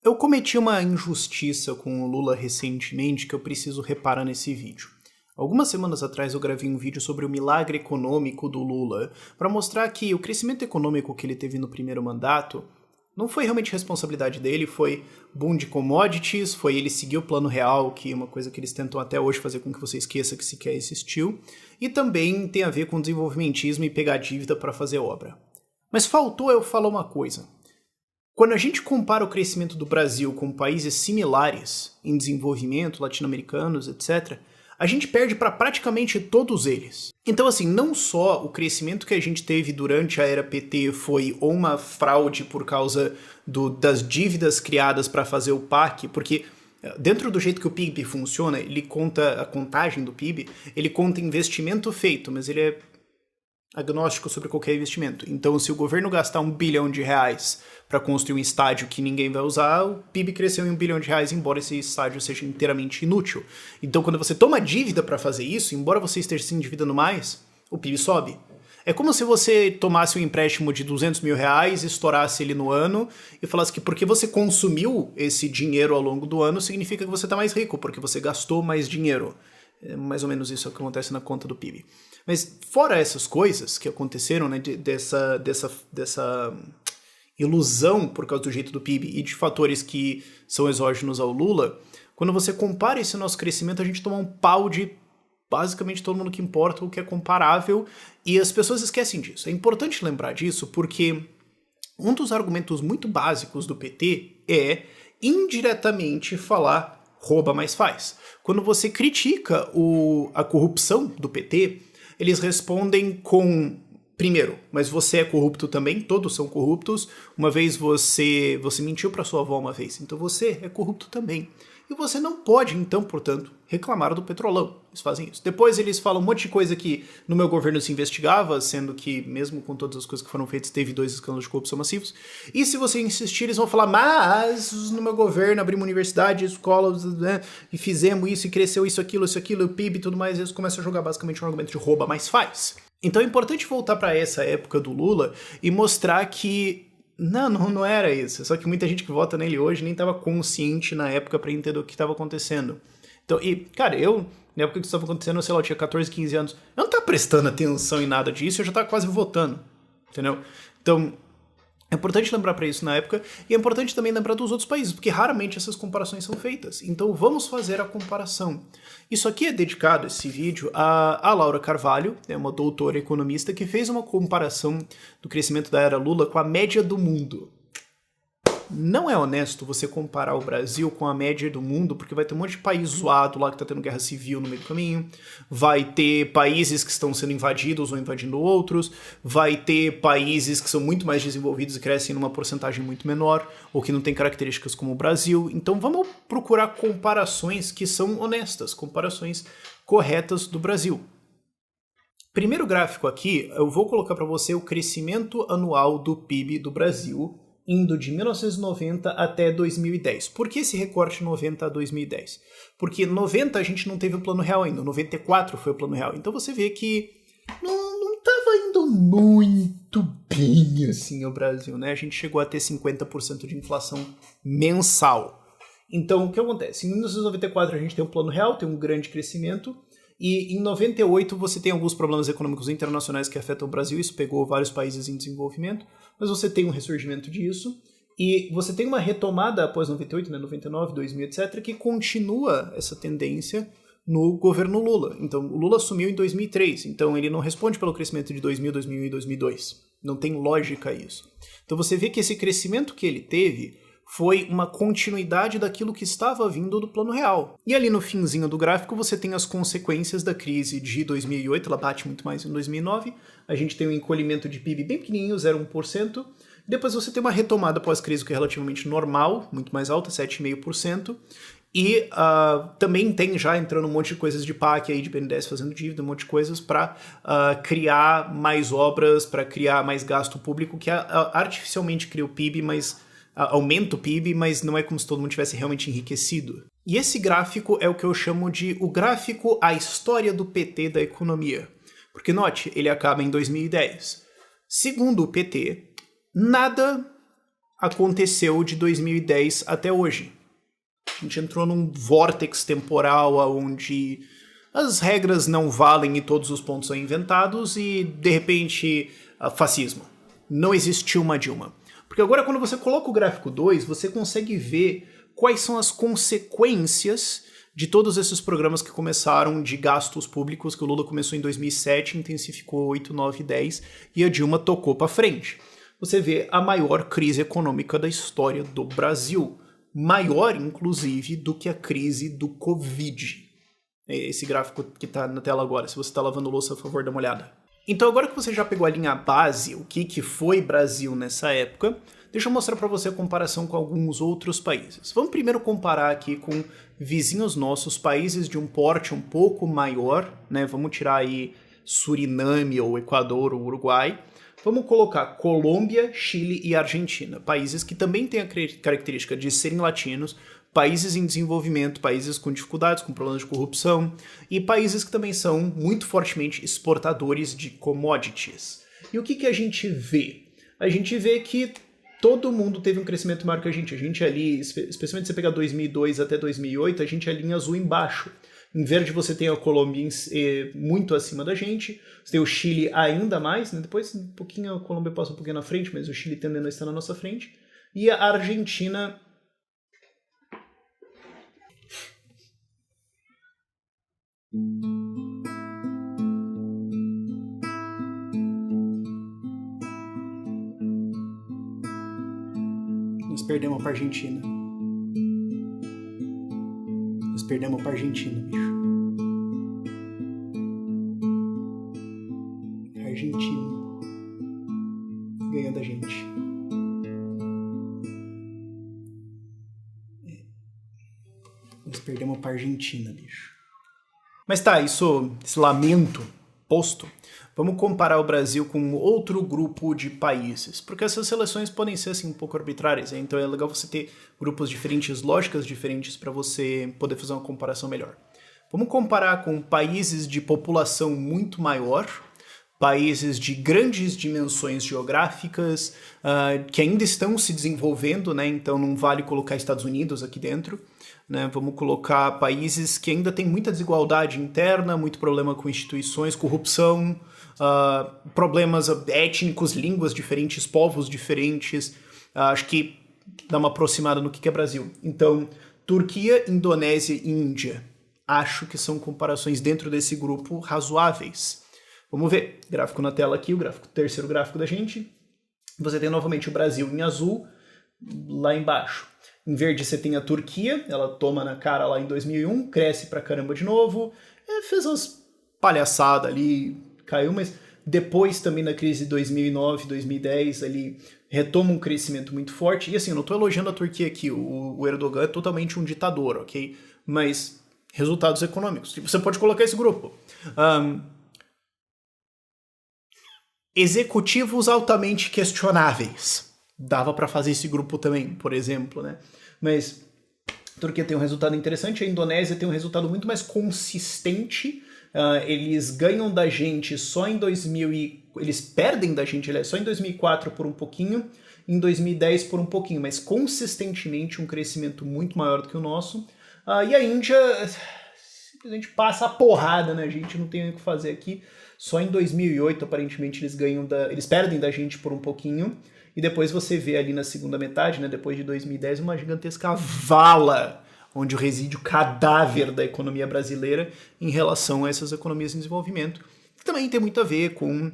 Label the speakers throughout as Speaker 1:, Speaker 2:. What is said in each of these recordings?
Speaker 1: Eu cometi uma injustiça com o Lula recentemente que eu preciso reparar nesse vídeo. Algumas semanas atrás eu gravei um vídeo sobre o milagre econômico do Lula, para mostrar que o crescimento econômico que ele teve no primeiro mandato não foi realmente responsabilidade dele, foi boom de commodities, foi ele seguir o plano real, que é uma coisa que eles tentam até hoje fazer com que você esqueça que sequer existiu, e também tem a ver com desenvolvimentismo e pegar dívida para fazer obra. Mas faltou eu falar uma coisa. Quando a gente compara o crescimento do Brasil com países similares em desenvolvimento, latino-americanos, etc., a gente perde para praticamente todos eles. Então, assim, não só o crescimento que a gente teve durante a era PT foi uma fraude por causa das dívidas criadas para fazer o PAC, porque dentro do jeito que o PIB funciona, ele conta a contagem do PIB, ele conta investimento feito, mas ele é agnóstico sobre qualquer investimento. Então, se o governo gastar R$1 bilhão para construir um estádio que ninguém vai usar, o PIB cresceu em R$1 bilhão, embora esse estádio seja inteiramente inútil. Então, quando você toma dívida para fazer isso, embora você esteja se endividando mais, o PIB sobe. É como se você tomasse um empréstimo de R$200 mil, estourasse ele no ano e falasse que porque você consumiu esse dinheiro ao longo do ano, significa que você está mais rico, porque você gastou mais dinheiro. É mais ou menos isso que acontece na conta do PIB. Mas fora essas coisas que aconteceram, né, dessa ilusão por causa do jeito do PIB e de fatores que são exógenos ao Lula, quando você compara esse nosso crescimento, a gente toma um pau de basicamente todo mundo que importa, o que é comparável, e as pessoas esquecem disso. É importante lembrar disso porque um dos argumentos muito básicos do PT é indiretamente falar rouba, mas faz. Quando você critica a corrupção do PT, eles respondem com, primeiro, mas você é corrupto também, todos são corruptos, uma vez você mentiu para sua avó uma vez, então você é corrupto também. E você não pode, então, portanto, reclamar do petrolão. Eles fazem isso. Depois eles falam um monte de coisa que no meu governo se investigava, sendo que, mesmo com todas as coisas que foram feitas, teve 2 escândalos de corrupção massivos. E se você insistir, eles vão falar, mas no meu governo abrimos universidade, escolas, né, e fizemos isso, e cresceu isso, aquilo, o PIB e tudo mais, e eles começam a jogar basicamente um argumento de rouba, mas faz. Então é importante voltar para essa época do Lula e mostrar que não era isso. Só que muita gente que vota nele hoje nem estava consciente na época para entender o que estava acontecendo. Então, e, cara, na época que isso estava acontecendo, sei lá, eu tinha 14, 15 anos. Eu não tava prestando atenção em nada disso, eu já tava quase votando. Entendeu? Então, é importante lembrar para isso na época, e é importante também lembrar dos outros países, porque raramente essas comparações são feitas. Então vamos fazer a comparação. Isso aqui é dedicado, esse vídeo, a Laura Carvalho, é uma doutora economista, que fez uma comparação do crescimento da era Lula com a média do mundo. Não é honesto você comparar o Brasil com a média do mundo, porque vai ter um monte de país zoado lá que tá tendo guerra civil no meio do caminho, vai ter países que estão sendo invadidos ou invadindo outros, vai ter países que são muito mais desenvolvidos e crescem numa porcentagem muito menor, ou que não tem características como o Brasil. Então vamos procurar comparações que são honestas, comparações corretas do Brasil. Primeiro gráfico aqui, eu vou colocar para você o crescimento anual do PIB do Brasil, indo de 1990 até 2010. Por que esse recorte 90 a 2010? Porque 90 a gente não teve o plano real ainda, 94 foi o plano real. Então você vê que não estava indo muito bem assim o Brasil, né? A gente chegou a ter 50% de inflação mensal. Então o que acontece? Em 1994 a gente tem um plano real, tem um grande crescimento, e em 98 você tem alguns problemas econômicos internacionais que afetam o Brasil, isso pegou vários países em desenvolvimento, mas você tem um ressurgimento disso, e você tem uma retomada após 98, né, 99, 2000, etc., que continua essa tendência no governo Lula. Então, o Lula assumiu em 2003, então ele não responde pelo crescimento de 2000, 2001 e 2002. Não tem lógica isso. Então você vê que esse crescimento que ele teve foi uma continuidade daquilo que estava vindo do plano real. E ali no finzinho do gráfico você tem as consequências da crise de 2008, ela bate muito mais em 2009, a gente tem um encolhimento de PIB bem pequenininho, 0,1%, depois você tem uma retomada pós-crise que é relativamente normal, muito mais alta, 7,5%, e também tem já entrando um monte de coisas de PAC aí, de BNDES fazendo dívida, um monte de coisas para criar mais obras, para criar mais gasto público, que artificialmente cria o PIB, mas aumenta o PIB, mas não é como se todo mundo tivesse realmente enriquecido. E esse gráfico é o que eu chamo de o gráfico A História do PT da Economia. Porque, note, ele acaba em 2010. Segundo o PT, nada aconteceu de 2010 até hoje. A gente entrou num vórtex temporal onde as regras não valem e todos os pontos são inventados e, de repente, fascismo. Não existiu uma Dilma. Porque agora, quando você coloca o gráfico 2, você consegue ver quais são as consequências de todos esses programas que começaram de gastos públicos, que o Lula começou em 2007, intensificou 8, 9, 10, e a Dilma tocou para frente. Você vê a maior crise econômica da história do Brasil. Maior, inclusive, do que a crise do Covid. Esse gráfico que está na tela agora, se você está lavando louça, por favor, dá uma olhada. Então, agora que você já pegou a linha base, o que foi Brasil nessa época, deixa eu mostrar para você a comparação com alguns outros países. Vamos primeiro comparar aqui com vizinhos nossos, países de um porte um pouco maior, né? Vamos tirar aí Suriname, ou Equador, ou Uruguai. Vamos colocar Colômbia, Chile e Argentina, países que também têm a característica de serem latinos, países em desenvolvimento, países com dificuldades, com problemas de corrupção, e países que também são muito fortemente exportadores de commodities. E o que a gente vê? A gente vê que todo mundo teve um crescimento maior que a gente. A gente ali, especialmente se você pegar 2002 até 2008, a gente ali em azul embaixo. Em verde você tem a Colômbia muito acima da gente, você tem o Chile ainda mais, né? Depois um pouquinho a Colômbia passa um pouquinho na frente, mas o Chile tendendo a estar na nossa frente, e a Argentina... Nós perdemos para a Argentina. Nós perdemos para a Argentina, bicho. A Argentina ganhando a gente. Nós perdemos para a Argentina, bicho. Mas tá, esse lamento posto, vamos comparar o Brasil com outro grupo de países, porque essas seleções podem ser assim um pouco arbitrárias, né? Então é legal você ter grupos diferentes, lógicas diferentes para você poder fazer uma comparação melhor. Vamos comparar com países de população muito maior, países de grandes dimensões geográficas, que ainda estão se desenvolvendo, né? Então não vale colocar Estados Unidos aqui dentro. Né, vamos colocar países que ainda têm muita desigualdade interna, muito problema com instituições, corrupção, problemas étnicos, línguas diferentes, povos diferentes. Acho que dá uma aproximada no que é Brasil. Então, Turquia, Indonésia e Índia. Acho que são comparações dentro desse grupo razoáveis. Vamos ver. Gráfico na tela aqui, o terceiro gráfico da gente. Você tem novamente o Brasil em azul, lá embaixo. Em verde você tem a Turquia, ela toma na cara lá em 2001, cresce pra caramba de novo, fez umas palhaçadas ali, caiu, mas depois também na crise de 2009, 2010, ali retoma um crescimento muito forte. E assim, eu não tô elogiando a Turquia aqui, o Erdogan é totalmente um ditador, ok? Mas resultados econômicos, você pode colocar esse grupo. Executivos altamente questionáveis. Dava para fazer esse grupo também, por exemplo, né? Mas a Turquia tem um resultado interessante, a Indonésia tem um resultado muito mais consistente. Eles ganham da gente só em eles perdem da gente, só em 2004 por um pouquinho, em 2010 por um pouquinho, mas consistentemente um crescimento muito maior do que o nosso. E a Índia simplesmente passa a porrada, né? A gente não tem o que fazer aqui. Só em 2008, aparentemente, eles perdem da gente por um pouquinho. E depois você vê ali na segunda metade, né, depois de 2010, uma gigantesca vala onde reside o cadáver da economia brasileira em relação a essas economias em desenvolvimento. Que também tem muito a ver com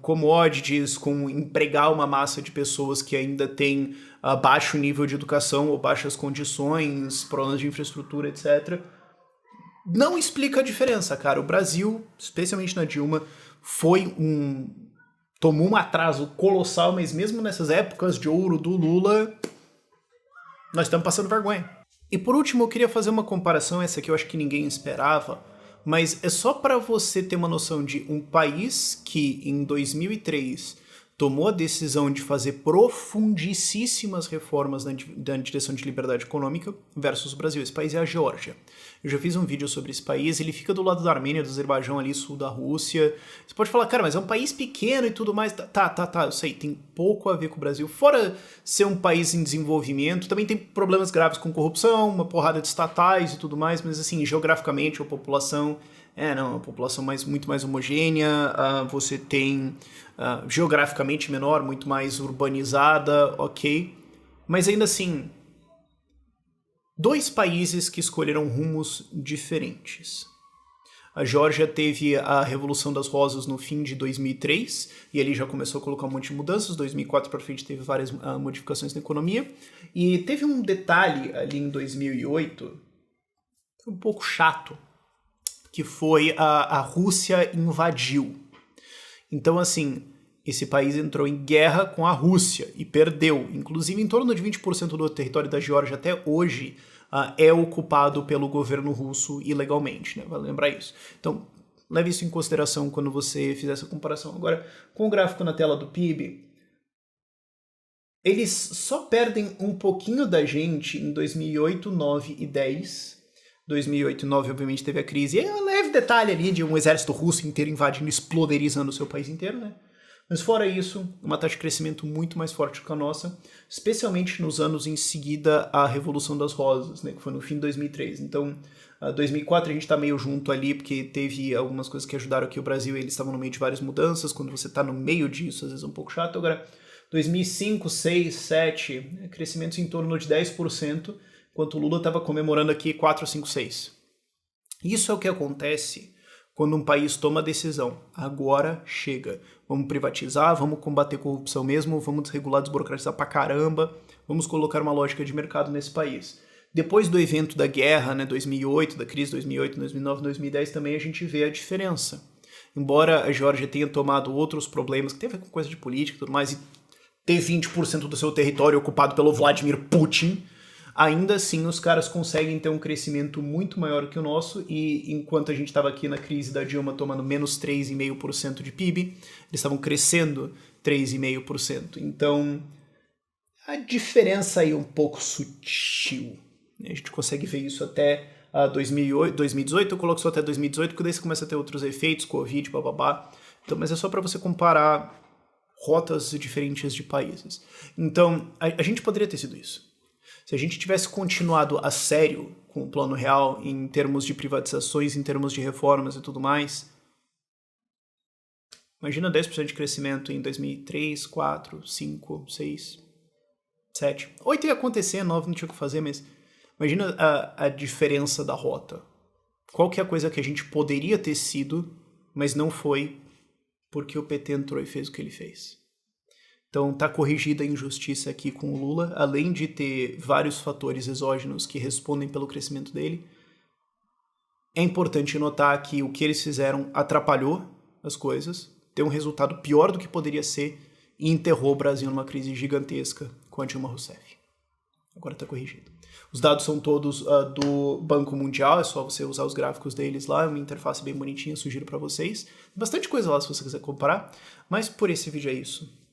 Speaker 1: commodities, com empregar uma massa de pessoas que ainda tem baixo nível de educação ou baixas condições, problemas de infraestrutura, etc. Não explica a diferença, cara. O Brasil, especialmente na Dilma, tomou um atraso colossal, mas mesmo nessas épocas de ouro do Lula, nós estamos passando vergonha. E por último, eu queria fazer uma comparação, essa aqui eu acho que ninguém esperava, mas é só para você ter uma noção de um país que em 2003 tomou a decisão de fazer profundíssimas reformas na direção de liberdade econômica versus o Brasil. Esse país é a Geórgia. Eu já fiz um vídeo sobre esse país, ele fica do lado da Armênia, do Azerbaijão ali, sul da Rússia. Você pode falar, cara, mas é um país pequeno e tudo mais. Tá, eu sei, tem pouco a ver com o Brasil. Fora ser um país em desenvolvimento, também tem problemas graves com corrupção, uma porrada de estatais e tudo mais, mas assim, geograficamente a população... uma população muito mais homogênea, você tem geograficamente menor, muito mais urbanizada, ok. Mas ainda assim, dois países que escolheram rumos diferentes. A Geórgia teve a Revolução das Rosas no fim de 2003, e ali já começou a colocar um monte de mudanças. 2004 para frente teve várias modificações na economia. E teve um detalhe ali em 2008, um pouco chato, que foi a Rússia invadiu. Então, assim, esse país entrou em guerra com a Rússia e perdeu. Inclusive, em torno de 20% do território da Geórgia até hoje é ocupado pelo governo russo ilegalmente, né? Vale lembrar isso. Então, leve isso em consideração quando você fizer essa comparação. Agora, com o gráfico na tela do PIB, eles só perdem um pouquinho da gente em 2008, 9 e 10. 2008 e 2009, obviamente, teve a crise. E é um leve detalhe ali de um exército russo inteiro invadindo, exploderizando o seu país inteiro, né? Mas fora isso, uma taxa de crescimento muito mais forte que a nossa, especialmente nos anos em seguida à Revolução das Rosas, né? Que foi no fim de 2003. Então, 2004 a gente tá meio junto ali, porque teve algumas coisas que ajudaram aqui o Brasil e eles estavam no meio de várias mudanças. Quando você tá no meio disso, às vezes é um pouco chato. Agora, 2005, 2006, 2007, crescimentos em torno de 10%, enquanto o Lula estava comemorando aqui 4, 5, 6. Isso é o que acontece quando um país toma a decisão. Agora chega. Vamos privatizar, vamos combater corrupção mesmo, vamos desregular, desburocratizar pra caramba, vamos colocar uma lógica de mercado nesse país. Depois do evento da guerra, né, 2008, da crise 2008, 2009, 2010, também a gente vê a diferença. Embora a Geórgia tenha tomado outros problemas, que tem a ver com coisa de política e tudo mais, e ter 20% do seu território ocupado pelo Vladimir Putin, ainda assim os caras conseguem ter um crescimento muito maior que o nosso, e enquanto a gente estava aqui na crise da Dilma tomando menos 3,5% de PIB, eles estavam crescendo 3,5%. Então, a diferença aí é um pouco sutil. A gente consegue ver isso até 2018, eu coloco só até 2018, porque daí você começa a ter outros efeitos, Covid, bababá. Então, mas é só para você comparar rotas diferentes de países. Então, a gente poderia ter sido isso. Se a gente tivesse continuado a sério com o Plano Real em termos de privatizações, em termos de reformas e tudo mais, imagina 10% de crescimento em 2003, 4, 5, 6, 7. 8 ia acontecer, 9 não tinha o que fazer, mas imagina a diferença da rota. Qual que é a coisa que a gente poderia ter sido, mas não foi porque o PT entrou e fez o que ele fez. Então tá corrigida a injustiça aqui com o Lula, além de ter vários fatores exógenos que respondem pelo crescimento dele. É importante notar que o que eles fizeram atrapalhou as coisas, deu um resultado pior do que poderia ser e enterrou o Brasil numa crise gigantesca com a Dilma Rousseff. Agora tá corrigido. Os dados são todos do Banco Mundial, é só você usar os gráficos deles lá, é uma interface bem bonitinha, sugiro para vocês. Bastante coisa lá se você quiser comparar, mas por esse vídeo é isso.